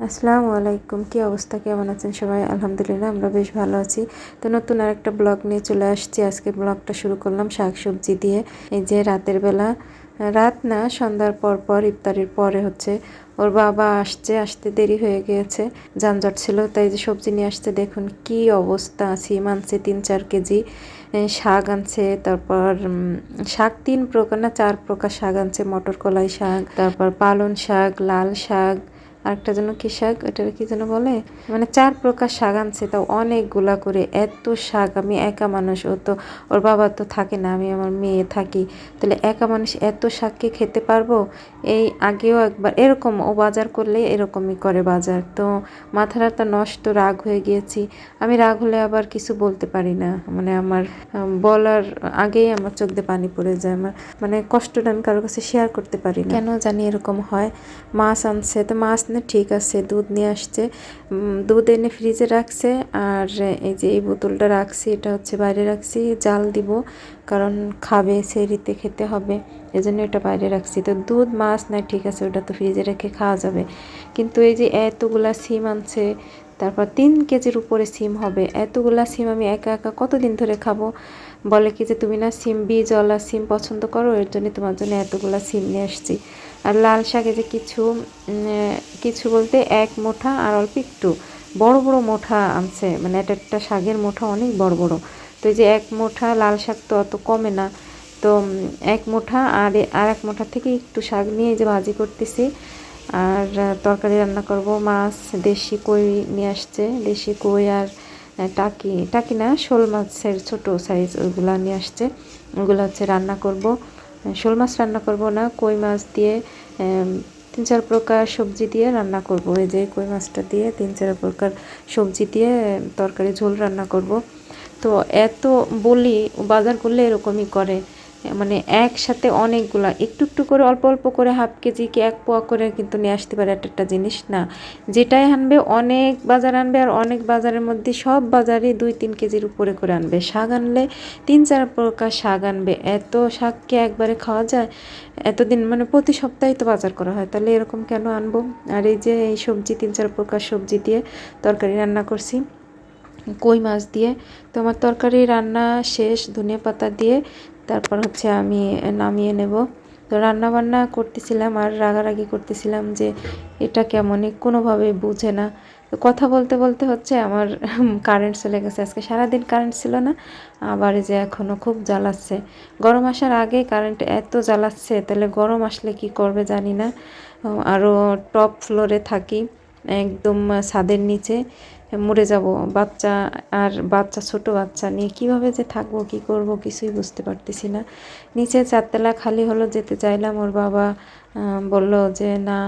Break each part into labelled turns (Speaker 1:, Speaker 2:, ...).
Speaker 1: আসসালামু আলাইকুম, কি অবস্থা, কেমন আছেন সবাই? আলহামদুলিল্লাহ আমরা বেশ ভালো আছি। তো নতুন আরেকটা ব্লগ নিয়ে চলে আসছি। আজকে ব্লগটা শুরু করলাম শাকসবজি দিয়ে। এই যে রাতের বেলা, রাত না সন্ধ্যার পর পর ইফতারির পরে হচ্ছে ওর বাবা আসতে দেরি হয়ে গিয়েছে, যানজট ছিল, তাই যে সবজি নিয়ে আসতে দেখুন কি অবস্থা। সিম আনছে 3-4 কেজি, শাক আনছে, তারপর শাক 3 প্রকার না 4 প্রকার শাক আনছে, মটর কলাই শাক, তারপর পালন শাক, লাল শাক, আরেকটা যেন কি শাক, ওটার কি যেন বলে, মানে 4 প্রকার শাক আনছে, তাও অনেকগুলা করে। এত শাক, আমি একা মানুষ, ওর বাবা তো থাকে না, আমি আমার মেয়ে থাকি, তাহলে একা মানুষ এত শাককে খেতে পারবো? এই আগেও একবার এরকম ও বাজার করলে এরকমই করে বাজার, তো মাথাটা নষ্ট, রাগ হয়ে গিয়েছি। আমি রাগ হলে আবার কিছু বলতে পারি না, মানে আমার বলার আগেই আমার চোখ দিয়ে পানি পড়ে যায়। আমার মানে কষ্টটা আমি কারোর কাছে শেয়ার করতে পারি না, কেন জানি এরকম হয়। মাছ আনছে, তো মাছ না ঠিক আছে, দুধ নিয়ে আসছে, দুধ এনে ফ্রিজে রাখছে, আর এই যে এই বোতলটা রাখছি, এটা হচ্ছে বাইরে রাখছি, জাল দিব, কারণ খাবে, সেরিতে খেতে হবে, এজন্য এটা বাইরে রাখছি। তো দুধ মাছ না ঠিক আছে, ওটা তো ফ্রিজে রেখে খাওয়া যাবে, কিন্তু এই যে এতগুলা সিম আনছে, তারপর 3 কেজির উপরে সিম হবে, এতগুলা সিম আমি একা একা কতদিন ধরে খাবো? বলে কি যে তুমি না সিম বীজওয়ালা সিম পছন্দ করো, এর জন্য তোমার জন্য এতগুলা সিম নিয়ে আসছি। আর লাল শাকে যে কিছু কিছু বলতে 1 মুঠা আর অল্প একটু বড় বড় মুঠা আনছে, মানে একটা শাকের মুঠা অনেক বড় বড়। তো এই যে 1 মুঠা লাল শাক তো অত কমে না, তো 1 মুঠা আর 1 মুঠা থেকে একটু শাক নিয়ে যে ভাজি করতেছি। আর তরকারি রান্না করব, মাছ দেশি কই নিয়ে আসছে, দেশি কই আর টাকি টাকি না, শোল মাছের ছোট সাইজ, ওইগুলা নিয়ে আসছে, ওগুলো হচ্ছে রান্না করব। শোল মাছ রান্না করব না, কই মাছ দিয়ে 3-4 প্রকার সবজি দিয়ে রান্না করব। এই যে কই মাছটা দিয়ে 3-4 প্রকার সবজি দিয়ে তরকারি ঝোল রান্না করব। তো এত বলি, বাজার করলে এরকমই করে, মানে একসাথে অনেকগুলা, একটু একটু করে অল্প অল্প করে হাফ কেজি কি 1 পোয়া করে কিন্তু নিয়ে আসতে পারে একটা জিনিস না, যেটাই আনবে অনেক বাজার আনবে, আর অনেক বাজারের মধ্যে সব বাজারই 2-3 কেজির উপরে করে আনবে। শাক আনলে 3-4 প্রকার শাক আনবে, এত শাককে একবারে খাওয়া যায়? এতদিন মানে প্রতি সপ্তাহে তো বাজার করা হয়, তাহলে এরকম কেন আনবো? আর এই যে এই সবজি 3-4 প্রকার সবজি দিয়ে তরকারি রান্না করছি কই মাছ দিয়ে। তো আমার তরকারি রান্না শেষ, ধনিয়া পাতা দিয়ে, তারপর হচ্ছে আমি নামিয়ে নেব। তো রান্না বান্না করতেছিলাম আর রাগারাগি করতেছিলাম যে এটা কেমনই কোনোভাবে বুঝে না। তো কথা বলতে বলতে হচ্ছে আমার কারেন্ট চলে গেছে, আজকে সারাদিন কারেন্ট ছিল না, আবার যে এখনও খুব জ্বালাচ্ছে। গরম আসার আগে কারেন্ট এত জ্বালাচ্ছে, তাহলে গরম আসলে কি করবে জানি না। আরও টপ ফ্লোরে থাকি, একদম ছাদের নিচে, মরে যাব। বাচ্চা, আর বাচ্চা, ছোট বাচ্চা নিয়ে কিভাবে যে থাকবো, কি করব কিছুই বুঝতে পারতেছি না। নিচে 4 তলা খালি হলো, যেতে চাইলাম, ওর বাবা বলল যে না,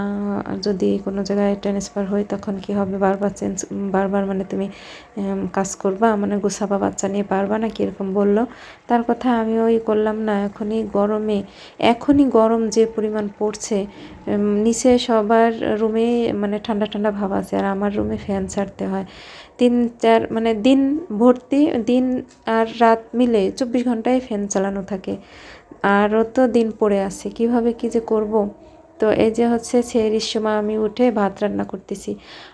Speaker 1: যদি কোনো জায়গায় ট্রান্সফার হয় তখন কি হবে, বারবার মানে তুমি কাজ করবা, মানে গুছাবা, বাচ্চা নিয়ে পারবা না, কীরকম বলল। তার কথা আমি ওই করলাম না। এখনই গরম যে পরিমাণ পড়ছে, নিচে সবার রুমে মানে ঠান্ডা ঠান্ডা ভাব আছে, আর আমার রুমে ফ্যান ছাড়তে হয় 3-4, মানে দিন ভর্তি, দিন আর রাত মিলে 24 ঘন্টায় ফ্যান চালানো থাকে, আরও তো দিন পড়ে আছে, কিভাবে কি যে করব। তো এই যে হচ্ছে সেহরির সময় আমি উঠে ভাত রান্না করতেছি,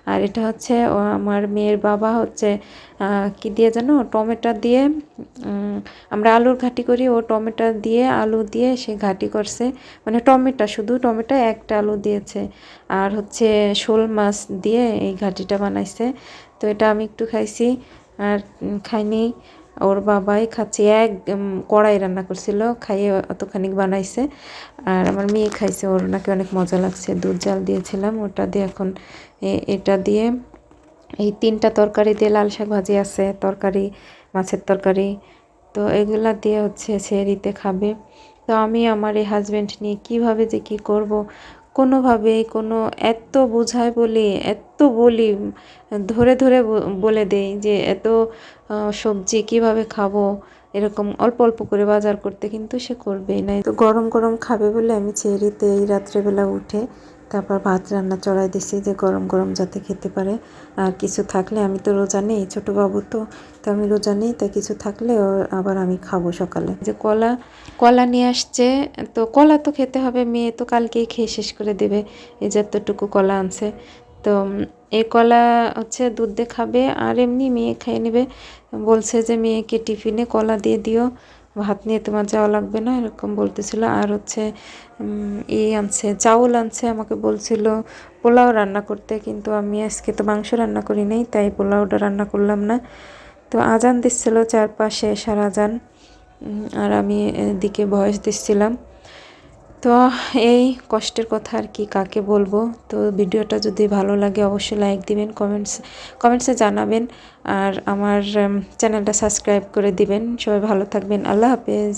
Speaker 1: আর এটা হচ্ছে আমার মেয়ের বাবা হচ্ছে কি দিয়ে যেন, টমেটো দিয়ে, আমরা আলুর ঘাটি করি, ও টমেটো দিয়ে আলু দিয়ে সে ঘাটি করছে, মানে টমেটো, শুধু টমেটো, একটা আলু দিয়েছে, আর হচ্ছে শোল মাছ দিয়ে এই ঘাটিটা বানাইছে। তো এটা আমি একটু খাইছি, আর খাইনি, ওর বাবাই খাচ্ছে, কড়াই রান্না করছিল, খাইয়ে অতখানি বানাইছে, আর আমার মেয়ে খাইছে, ওর নাকি অনেক মজা লাগছে। দুধ জাল দিয়েছিলাম, ওটা দিয়ে এখন এটা দিয়ে এই 3টা তরকারি দিয়ে, লাল শাক ভাজি আছে, তরকারি, মাছের তরকারি, তো এগুলা দিয়ে হচ্ছে সেহরিতে খাবে। তো আমি আমার এই হাজব্যান্ড নিয়ে কিভাবে যে কি করব, কোনোভাবেই এত বোঝায় বলি, এত বলি, ধরে ধরে বলে দেই যে এত সবজি কিভাবে খাবো, এরকম অল্প অল্প করে বাজার করতে, কিন্তু সে করবেই না। তো গরম গরম খাবে বলে আমি সেহরিতে এই রাত্রেবেলা উঠে তারপর ভাত রান্না চড়াই দিছি, যে গরম গরম যাতে খেতে পারে। আর কিছু থাকলে, আমি তো রোজা নেই, ছোটো বাবু তো আমি রোজা নেই, তাই কিছু থাকলে আবার আমি খাবো সকালে। যে কলা কলা নিয়ে আসছে, তো কলা তো খেতে হবে, মেয়ে তো কালকেই খেয়ে শেষ করে দেবে, এই যতটুকু কলা আনছে। তো এই কলা হচ্ছে দুধ দিয়ে খাবে আর এমনি মেয়ে খেয়ে নেবে। বলছে যে মেয়েকে টিফিনে কলা দিয়ে দিও, ভাত নিয়ে তোমার যাওয়া লাগবে না, এরকম বলতেছিল। আর হচ্ছে আনছে, চাউল আনছে, আমাকে বলছিল পোলাও রান্না করতে, কিন্তু আমি আজকে তো মাংস রান্না করি নাই, তাই পোলাওটা রান্না করলাম না। তো আজান দিচ্ছিল চারপাশে, সারা আজান, আর আমি এদিকে ভয়েস দিচ্ছিলাম। তো এই কষ্টের কথা আর কি কাকে বলবো। তো ভিডিওটা যদি ভালো লাগে অবশ্যই লাইক দিবেন, কমেন্টসে জানাবেন, আর আমার চ্যানেলটা সাবস্ক্রাইব করে দিবেন। সবাই ভালো থাকবেন, আল্লাহ হাফেজ।